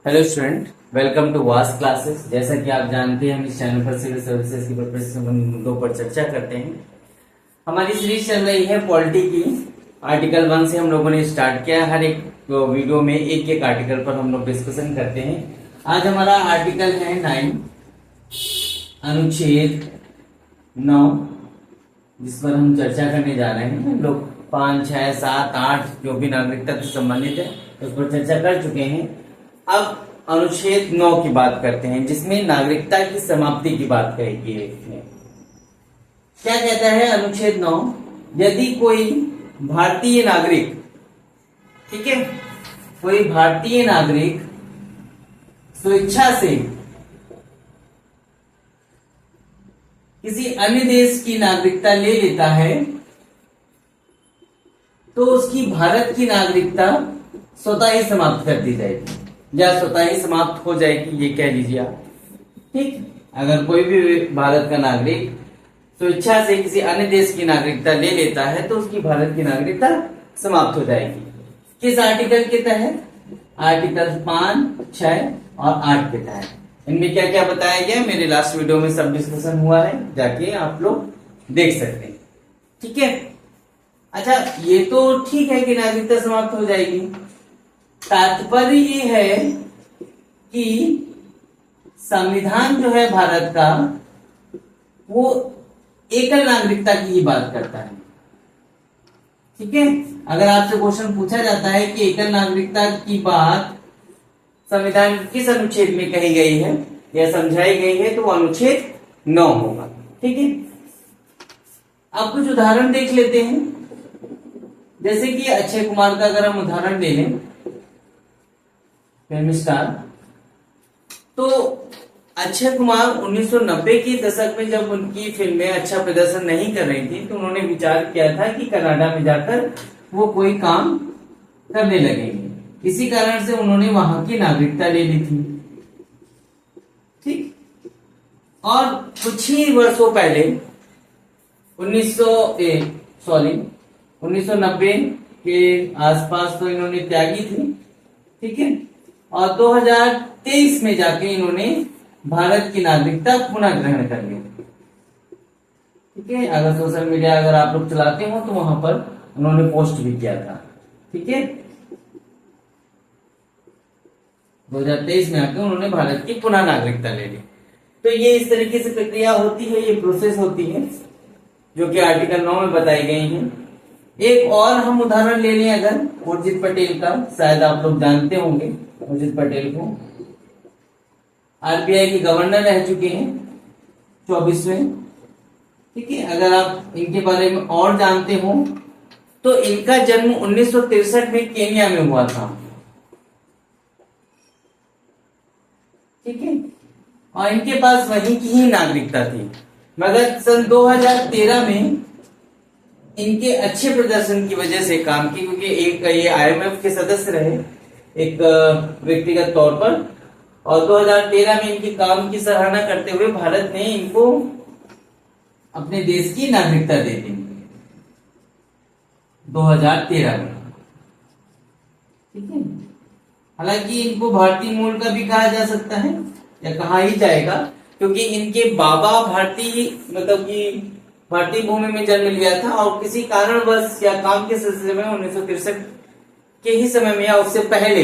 Hello student, welcome to वास classes. जैसा कि आप जानते हैं हम इस चैनल पर सिविल सर्विसेज की प्रिपरेशन संबंधित मुद्दों पर चर्चा करते हैं। हमारी सीरीज चल रही है पॉलिटी की। आर्टिकल 1 से हम लोगों ने स्टार्ट किया। हर एक वीडियो में एक एक आर्टिकल पर हम लोग डिस्कशन करते हैं। आज हमारा आर्टिकल है 9, अनुच्छेद 9, जिस पर हम चर्चा करने जा रहे हैं। हम लोग 5, 6, 7, 8 जो भी नागरिकता से संबंधित है उस पर चर्चा कर चुके हैं। अब अनुच्छेद 9 की बात करते हैं, जिसमें नागरिकता की समाप्ति की बात कही है। क्या कहता है अनुच्छेद 9? यदि कोई भारतीय नागरिक, ठीक है, कोई भारतीय नागरिक स्वेच्छा से किसी अन्य देश की नागरिकता ले लेता है तो उसकी भारत की नागरिकता स्वतः ही समाप्त कर दी जाएगी या स्वतः ही समाप्त हो जाएगी, ये कह लीजिए आप। ठीक, अगर कोई भी भारत का नागरिक स्वेच्छा से किसी अन्य देश की नागरिकता ले लेता है तो उसकी भारत की नागरिकता समाप्त हो जाएगी। किस आर्टिकल के तहत? आर्टिकल 5, 6 और 8 के तहत। इनमें क्या क्या बताया गया मेरे लास्ट वीडियो में सब डिस्कशन हुआ है, जाके आप लोग देख सकते हैं। ठीक है, अच्छा, ये तो ठीक है कि नागरिकता समाप्त हो जाएगी। तात्पर्य ये है कि संविधान जो है भारत का, वो एकल नागरिकता की ही बात करता है। ठीक है, अगर आपसे क्वेश्चन पूछा जाता है कि एकल नागरिकता की बात संविधान किस अनुच्छेद में कही गई है या समझाई गई है, तो वो अनुच्छेद 9 होगा। ठीक है, अब कुछ उदाहरण देख लेते हैं। जैसे कि अक्षय कुमार का अगर हम उदाहरण ले लें, फिल्म स्टार, तो अक्षय कुमार 1990 के दशक में जब उनकी फिल्में अच्छा प्रदर्शन नहीं कर रही थी तो उन्होंने विचार किया था कि कनाडा में जाकर वो कोई काम करने लगेंगे। इसी कारण से उन्होंने वहां की नागरिकता ले ली थी। ठीक, और कुछ ही वर्षों पहले 1990 के आसपास तो इन्होंने त्यागी थी। ठीक है, और 2023 में जाके इन्होंने भारत की नागरिकता पुनः ग्रहण कर ली। ठीक है, अगर सोशल मीडिया अगर आप लोग चलाते हो तो वहां पर उन्होंने पोस्ट भी किया था। ठीक है, 2023 में आके उन्होंने भारत की पुनः नागरिकता ले ली। तो ये इस तरीके से प्रक्रिया होती है, ये प्रोसेस होती है जो कि आर्टिकल 9 में बताई गई है। एक और हम उदाहरण ले लें अगर उर्जित पटेल का, शायद आप लोग जानते होंगे उर्जित पटेल को। आरबीआई के गवर्नर रह चुके हैं 24वें। ठीक है, अगर आप इनके बारे में और जानते हो तो इनका जन्म 1963 में केन्या में हुआ था। ठीक है, और इनके पास वहीं की ही नागरिकता थी, मगर सन 2013 में इनके अच्छे प्रदर्शन की वजह से काम की, क्योंकि एक ये आईएमएफ के सदस्य रहे एक व्यक्तिगत तौर पर, और 2013 में इनके काम की सराहना करते हुए भारत ने इनको अपने देश की नागरिकता दे दी 2013 में। ठीक है, हालांकि इनको भारतीय मूल का भी कहा जा सकता है या कहा ही जाएगा, क्योंकि इनके बाबा भारतीय मतलब कि भारतीय भूमि में जन्म लिया था और किसी कारणवश या काम के सिलसिले में 1963 के ही समय में या उससे पहले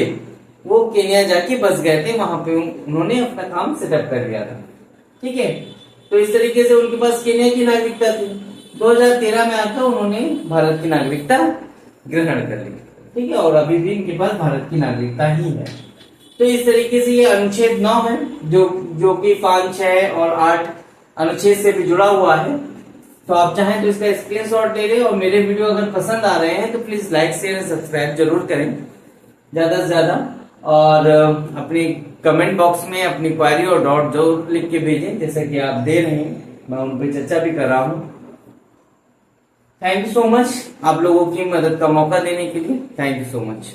वो केन्या जाके बस गए थे। वहां पे उन्होंने अपना काम सेटअप कर लिया था। ठीक है, तो इस तरीके से उनके पास केन्या की नागरिकता थी। 2013 में आकर उन्होंने भारत की नागरिकता ग्रहण कर ली। ठीक है, और अभी भी इनके पास भारत की नागरिकता ही है। तो इस तरीके से ये अनुच्छेद 9 है जो कि 5, 6 और 8 अनुच्छेद से भी जुड़ा हुआ है। तो आप चाहें तो इसका स्क्रीनशॉट ले लें, और मेरे वीडियो अगर पसंद आ रहे हैं तो please like, share and subscribe जरूर करें ज्यादा से ज्यादा, और अपनी कमेंट बॉक्स में अपनी क्वेरी और डाउट जरूर लिख के भेजें, जैसा कि आप दे रहे हैं, मैं उन पर चर्चा भी कर रहा हूं। थैंक यू सो मच आप लोगों की मदद का मौका देने के लिए। Thank you so much.